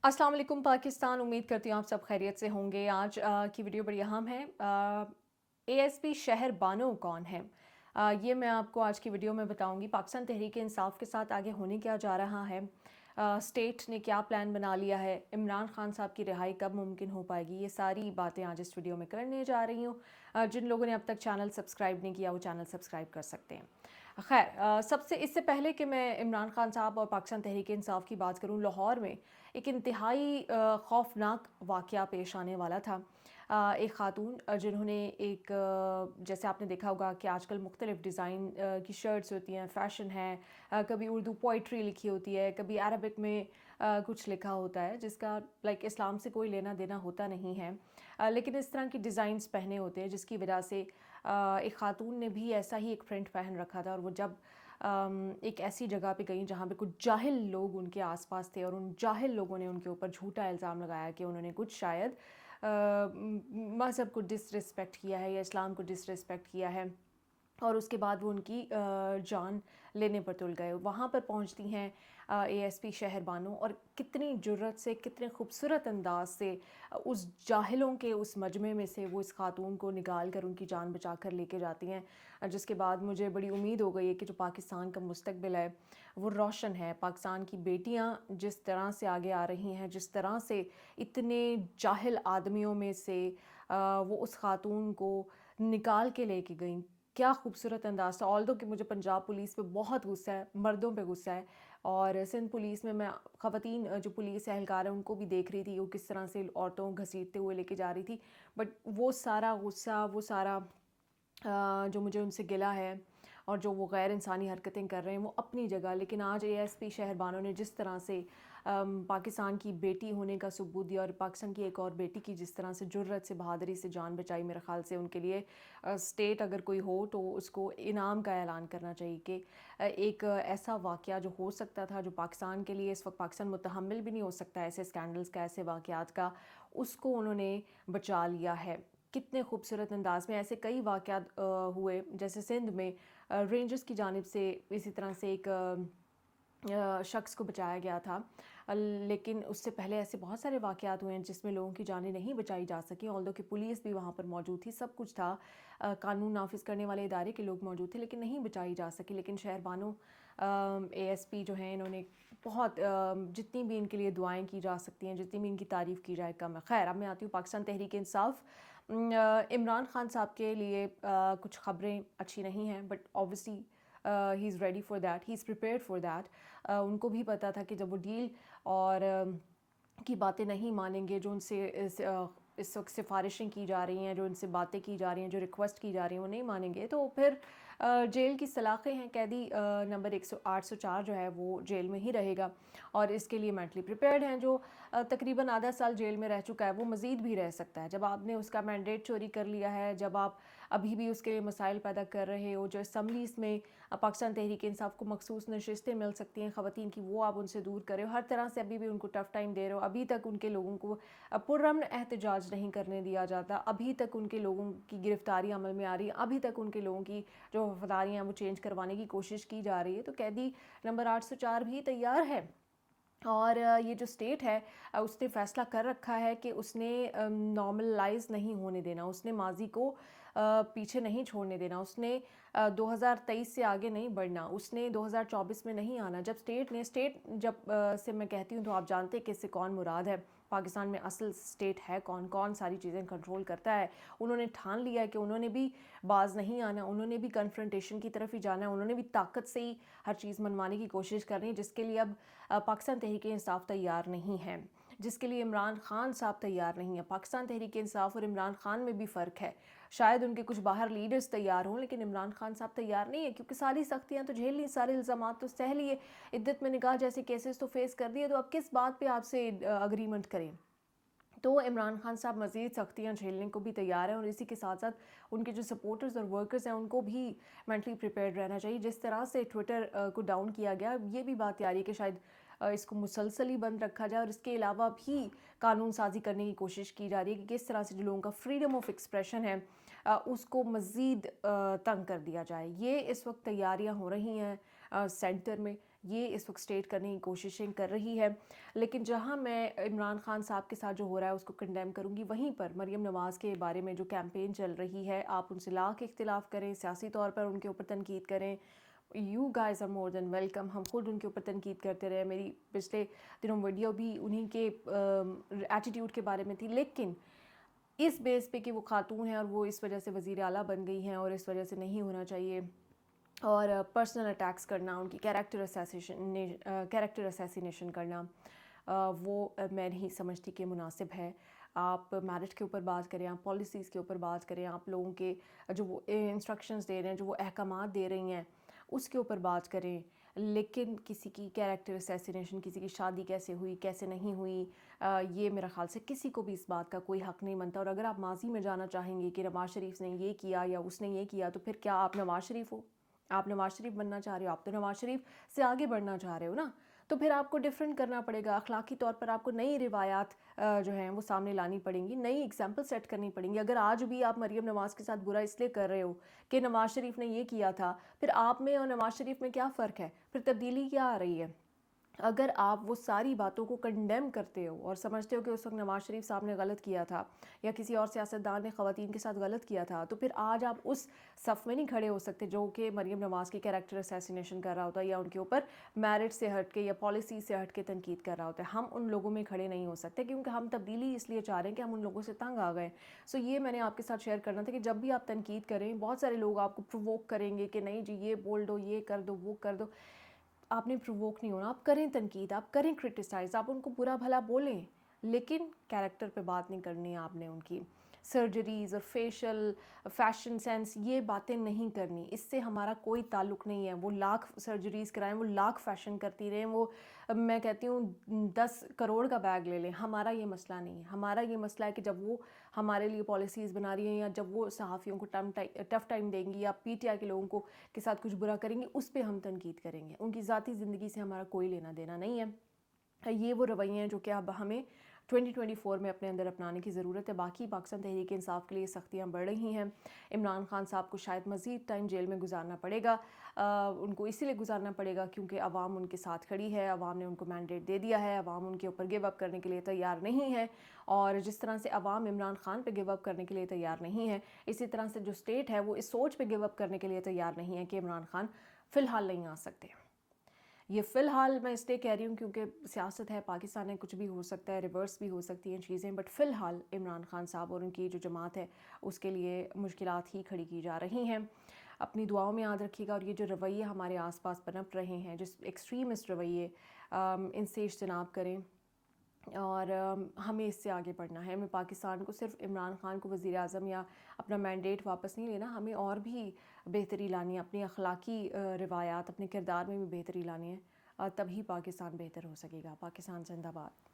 अस्सलाम वालेकुम पाकिस्तान। उम्मीद करती हूँ आप सब खैरियत से होंगे। आज की वीडियो बड़ी अहम है। एएसपी शहर बानो कौन है? ये मैं आपको आज की वीडियो में बताऊंगी। पाकिस्तान तहरीक इंसाफ के साथ आगे होने क्या जा रहा है, स्टेट ने क्या प्लान बना लिया है, इमरान खान साहब की रिहाई कब मुमकिन हो पाएगी, ये सारी बातें आज इस वीडियो में करने जा रही हूँ। जिन लोगों ने अब तक चैनल सब्सक्राइब नहीं किया वो चैनल सब्सक्राइब कर सकते हैं। खैर, सबसे इससे पहले कि मैं इमरान खान साहब और पाकिस्तान तहरीक इंसाफ की बात करूं, लाहौर में एक इंतहाई खौफनाक वाक़या पेश आने वाला था। एक ख़ातून जिन्होंने एक जैसे आपने देखा होगा कि आजकल मुख्तलिफ़ डिज़ाइन की शर्ट्स होती हैं, फ़ैशन है, कभी उर्दू पोइट्री लिखी होती है, कभी अरबिक में कुछ लिखा होता है जिसका लाइक इस्लाम से कोई लेना देना होता नहीं है, लेकिन इस तरह की डिज़ाइंस पहने होते हैं जिसकी वजह से एक ख़ातून ने भी ऐसा ही एक प्रिंट पहन रखा था। और वो जब एक ऐसी जगह पे गई जहाँ पे कुछ जाहिल लोग उनके आसपास थे और उन जाहिल लोगों ने उनके ऊपर झूठा इल्ज़ाम लगाया कि उन्होंने कुछ शायद मज़हब को डिसरिस्पेक्ट किया है या इस्लाम को डिसरिस्पेक्ट किया है, और उसके बाद वो उनकी जान लेने पर तुल गए। वहाँ पर पहुँचती हैं एएसपी शहर बानो, और कितनी जुर्रत से, कितने खूबसूरत अंदाज से उस जाहिलों के उस मजमे में से वो इस खातून को निकाल कर उनकी जान बचा कर लेके जाती हैं। जिसके बाद मुझे बड़ी उम्मीद हो गई है कि जो पाकिस्तान का मुस्तकबिल है वो रोशन है। पाकिस्तान की बेटियाँ जिस तरह से आगे आ रही हैं, जिस तरह से इतने जाहिल आदमियों में से वो उस खातून को निकाल के लेके गई, क्या खूबसूरत अंदाज़ था। ऑल्दो कि मुझे पंजाब पुलिस पे बहुत गुस्सा है, मर्दों पे गुस्सा है, और सिंध पुलिस में मैं ख़वातीन जो पुलिस एहलकार हैं उनको भी देख रही थी वो किस तरह से औरतों को घसीटते हुए लेके जा रही थी। बट वो सारा गुस्सा, वो सारा जो मुझे उनसे गिला है और जो वो गैर इंसानी हरकतें कर रहे हैं वो अपनी जगह, लेकिन आज एएसपी शहर बानो ने जिस तरह से पाकिस्तान की बेटी होने का सबूत दिया और पाकिस्तान की एक और बेटी की जिस तरह से जुर्रत से, बहादुरी से जान बचाई, मेरे ख़्याल से उनके लिए स्टेट अगर कोई हो तो उसको इनाम का ऐलान करना चाहिए कि एक ऐसा वाक़या जो हो सकता था, जो पाकिस्तान के लिए इस वक्त पाकिस्तान मुतहम्मिल भी नहीं हो सकता ऐसे स्कैंडल्स का, ऐसे वाक़यात का, उसको उन्होंने बचा लिया है। कितने खूबसूरत अंदाज में ऐसे कई वाक़यात हुए, जैसे सिंध में रेंजर्स की जानिब से इसी तरह से एक शख्स को बचाया गया था। लेकिन उससे पहले ऐसे बहुत सारे वाक़यात हुए हैं जिसमें लोगों की जानें नहीं बचाई जा सकी, ऑल्दो कि पुलिस भी वहाँ पर मौजूद थी, सब कुछ था, कानून नाफिज करने वाले इदारे के लोग मौजूद थे, लेकिन नहीं बचाई जा सकी। लेकिन शहर बानो एएसपी जो हैं, इन्होंने बहुत जितनी भी इनके लिए दुआएं की जा सकती हैं, जितनी भी इनकी तारीफ़ की जाए कम है। खैर, अब मैं आती हूँ पाकिस्तान तहरीक इंसाफ। इमरान खान साहब के लिए कुछ ख़बरें अच्छी नहीं हैं, but obviously he is ready for that, he is prepared for that. उनको भी पता था कि जब वो डील और की बातें नहीं मानेंगे, जो उनसे इस वक्त सिफारिशें की जा रही हैं, जो उनसे बातें की जा रही हैं, जो रिक्वेस्ट की जा रही हैं, वो नहीं मानेंगे, तो फिर जेल की सलाखें हैं। कैदी नंबर 804 जो है वो जेल में ही रहेगा और इसके लिए मेंटली प्रिपेयर्ड हैं। जो तकरीबन आधा साल जेल में रह चुका है वो मज़ीद भी रह सकता है। जब आपने उसका मैंडेट चोरी कर लिया है, जब आप अभी भी उसके लिए मसाइल पैदा कर रहे हो, जो असम्बलीज़ में पाकिस्तान तहरीक इंसाफ को मखसूस नशिस्तें मिल सकती हैं ख़वातीन की, वो आप उनसे दूर कर रहे हो, हर तरह से अभी भी उनको टफ़ टाइम दे रहे हो, अभी तक उनके लोगों को पुरअमन एहतजाज नहीं करने दिया जाता, अभी तक उनके लोगों की गिरफ्तारी अमल में आ रही है, अभी तक उनके लोगों की जो वफादारियाँ वो चेंज करवाने की कोशिश की जा रही है, तो कैदी नंबर 804 भी तैयार है। और ये जो स्टेट है उसने फ़ैसला कर रखा है कि उसने नॉर्मलाइज़ नहीं होने देना, उसने माज़ी को पीछे नहीं छोड़ने देना, उसने 2023 से आगे नहीं बढ़ना, उसने 2024 में नहीं आना। जब स्टेट जब से मैं कहती हूँ तो आप जानते हैं कि इससे कौन मुराद है। पाकिस्तान में असल स्टेट है कौन, कौन सारी चीज़ें कंट्रोल करता है। उन्होंने ठान लिया है कि उन्होंने भी बाज नहीं आना, उन्होंने भी कन्फ्रंटेशन की तरफ ही जाना है, उन्होंने भी ताकत से ही हर चीज़ मनवाने की कोशिश करनी है, जिसके लिए अब पाकिस्तान तहरीक इंसाफ तैयार नहीं है, जिसके लिए इमरान खान साहब तैयार नहीं है। पाकिस्तान तहरीक इंसाफ और इमरान खान में भी फ़र्क है। शायद उनके कुछ बाहर लीडर्स तैयार हों, लेकिन इमरान खान साहब तैयार नहीं है, क्योंकि सारी सख्तियाँ तो झेल ली, सारे इल्ज़ाम तो सह लिए, इद्दत में निकाह जैसे केसेस तो फेस कर दिए, तो अब किस बात पे आपसे अग्रीमेंट करें। तो इमरान खान साहब मज़ीद सख्तियाँ झेलने को भी तैयार हैं, और इसी के साथ साथ उनके जो सपोर्टर्स और वर्कर्स हैं उनको भी मेंटली प्रिपेयर्ड रहना चाहिए। जिस तरह से ट्विटर को डाउन किया गया, ये भी बात आ रही है कि शायद इसको मुसलसल ही बंद रखा जाए, और इसके अलावा भी कानून साजी करने की कोशिश की जा रही है कि किस तरह से जो लोगों का फ्रीडम ऑफ एक्सप्रेशन है उसको मज़ीद तंग कर दिया जाए। ये इस वक्त तैयारियां हो रही हैं सेंटर में। یہ اس وقت اسٹیٹ کرنے کی کوششیں کر رہی ہے. لیکن جہاں میں عمران خان صاحب کے ساتھ جو ہو رہا ہے اس کو کنڈیم کروں گی، وہیں پر مریم نواز کے بارے میں جو کیمپین چل رہی ہے، آپ ان سے لاکھ اختلاف کریں، سیاسی طور پر ان کے اوپر تنقید کریں، you guys are more than welcome. ہم خود ان کے اوپر تنقید کرتے رہے، میری پچھلے دنوں ویڈیو بھی انہی کے ایٹیٹیوڈ کے بارے میں تھی. لیکن اس بیس پہ کہ وہ خاتون ہیں اور وہ اس وجہ سے وزیر اعلیٰ بن گئی ہیں اور اس وجہ سے نہیں ہونا چاہیے، اور پرسنل اٹیکس کرنا، ان کی کیریکٹر اسیسینیشن کرنا، وہ میں نہیں سمجھتی کہ مناسب ہے. آپ میرٹ کے اوپر بات کریں، آپ پالیسیز کے اوپر بات کریں، آپ لوگوں کے جو وہ انسٹرکشنز دے رہے ہیں، جو وہ احکامات دے رہی ہیں اس کے اوپر بات کریں. لیکن کسی کی کیریکٹر اسیسینیشن، کسی کی شادی کیسے ہوئی کیسے نہیں ہوئی، یہ میرا خیال سے کسی کو بھی اس بات کا کوئی حق نہیں بنتا. اور اگر آپ ماضی میں جانا چاہیں گے کہ نواز شریف نے یہ کیا یا اس نے یہ کیا، تو پھر کیا آپ نواز شریف ہو؟ آپ نواز شریف بننا چاہ رہے ہو؟ آپ تو نواز شریف سے آگے بڑھنا چاہ رہے ہو نا. تو پھر آپ کو ڈیفرنٹ کرنا پڑے گا، اخلاقی طور پر آپ کو نئی روایات جو ہیں وہ سامنے لانی پڑیں گی، نئی اگزامپل سیٹ کرنی پڑیں گی. اگر آج بھی آپ مریم نواز کے ساتھ برا اس لیے کر رہے ہو کہ نواز شریف نے یہ کیا تھا، پھر آپ میں اور نواز شریف میں کیا فرق ہے؟ پھر تبدیلی کیا آ رہی ہے؟ اگر آپ وہ ساری باتوں کو کنڈیم کرتے ہو اور سمجھتے ہو کہ اس وقت نواز شریف صاحب نے غلط کیا تھا یا کسی اور سیاستدان نے خواتین کے ساتھ غلط کیا تھا، تو پھر آج آپ اس صف میں نہیں کھڑے ہو سکتے جو کہ مریم نواز کی کیریکٹر اسیسینیشن کر رہا ہوتا ہے یا ان کے اوپر میرٹ سے ہٹ کے یا پالیسی سے ہٹ کے تنقید کر رہا ہوتا ہے. ہم ان لوگوں میں کھڑے نہیں ہو سکتے کیونکہ ہم تبدیلی اس لیے چاہ رہے ہیں کہ ہم ان لوگوں سے تنگ آ گئے. سو یہ میں نے آپ کے ساتھ شیئر کرنا تھا کہ جب بھی آپ تنقید کریں، بہت سارے لوگ آپ کو پرووک کریں گے کہ نہیں جی یہ بول دو، یہ کر دو، وہ کر دو. آپ نے پرووک نہیں ہونا، آپ کریں تنقید، آپ کریں کرٹیسائز، آپ ان کو برا بھلا بولیں، لیکن کیریکٹر پہ بات نہیں کرنی ہے. آپ نے ان کی سرجریز اور فیشل فیشن سینس یہ باتیں نہیں کرنی، اس سے ہمارا کوئی تعلق نہیں ہے. وہ لاکھ سرجریز کرائیں، وہ لاکھ فیشن کرتی رہیں، وہ میں کہتی ہوں 10 کروڑ کا بیگ لے لیں. ہمارا یہ مسئلہ نہیں ہے. ہمارا یہ مسئلہ ہے کہ جب وہ ہمارے لیے پالیسیز بنا رہی ہیں یا جب وہ صحافیوں کو ٹف ٹائم دیں گی یا پی ٹی آئی کے لوگوں کو کے ساتھ کچھ برا کریں گی، اس پہ ہم تنقید کریں گے. ان کی ذاتی زندگی سے ہمارا کوئی لینا دینا نہیں ہے. یہ وہ رویے ہیں جو کہ اب ہمیں 2024 میں اپنے اندر اپنانے کی ضرورت ہے. باقی پاکستان تحریک انصاف کے لیے سختیاں بڑھ رہی ہیں. عمران خان صاحب کو شاید مزید ٹائم جیل میں گزارنا پڑے گا. ان کو اسی لیے گزارنا پڑے گا کیونکہ عوام ان کے ساتھ کھڑی ہے، عوام نے ان کو مینڈیٹ دے دیا ہے، عوام ان کے اوپر گیو اپ کرنے کے لیے تیار نہیں ہے. اور جس طرح سے عوام عمران خان پہ گیو اپ کرنے کے لیے تیار نہیں ہے، اسی طرح سے جو اسٹیٹ ہے وہ اس سوچ پہ گیو اپ کرنے کے لیے تیار نہیں ہے کہ عمران خان فی الحال نہیں آ سکتے. یہ فی الحال میں اس لیے کہہ رہی ہوں کیونکہ سیاست ہے، پاکستان میں کچھ بھی ہو سکتا ہے، ریورس بھی ہو سکتی ہیں چیزیں، بٹ فی الحال عمران خان صاحب اور ان کی جو جماعت ہے اس کے لیے مشکلات ہی کھڑی کی جا رہی ہیں. اپنی دعاؤں میں یاد رکھیے گا. اور یہ جو رویے ہمارے آس پاس پنپ رہے ہیں، جس ایکسٹریمسٹ رویے، ان سے اجتناب کریں اور ہمیں اس سے آگے بڑھنا ہے. ہمیں پاکستان کو صرف عمران خان کو وزیر اعظم یا اپنا مینڈیٹ واپس نہیں لینا، ہمیں اور بھی بہتری لانی ہے. اپنی اخلاقی روایات، اپنے کردار میں بھی بہتری لانی ہے، تبھی پاکستان بہتر ہو سکے گا. پاکستان زندہ باد.